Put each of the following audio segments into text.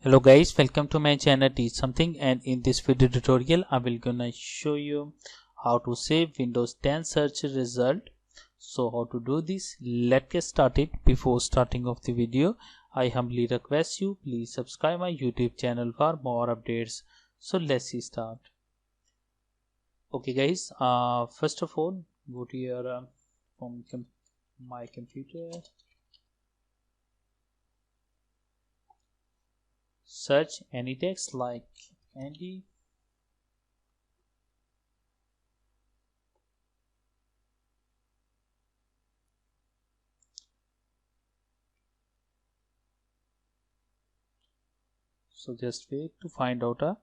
Hello guys, welcome to my channel Teach Something, and in this video tutorial I will gonna show you how to save Windows 10 search result. So how to do this? Let's get started. Before starting of the video, I humbly request you please subscribe my YouTube channel for more updates. So let's start. Okay guys, first of all go to your my computer, search any text like Andy. So just wait to find out a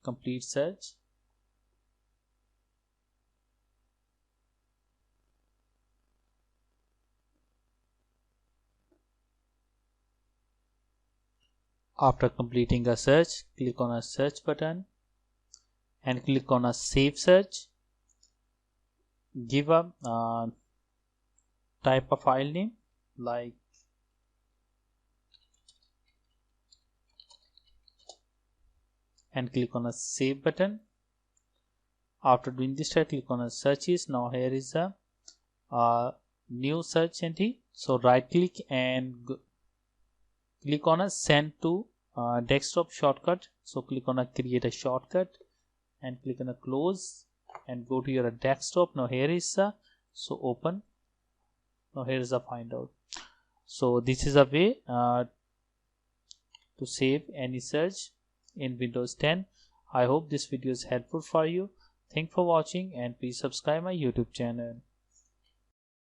complete search. After completing a search, click on a search button and click on a save search. Give a type of file name like and click on a save button. After doing this, click on a searches. Now here is a new search entry. So right click and click on a send to desktop shortcut. So click on a create a shortcut and click on a close and go to your desktop. Now here is a so open. Now here is a find out. So this is a way to save any search in Windows 10. I hope this video is helpful for you. Thanks for watching and please subscribe my YouTube channel.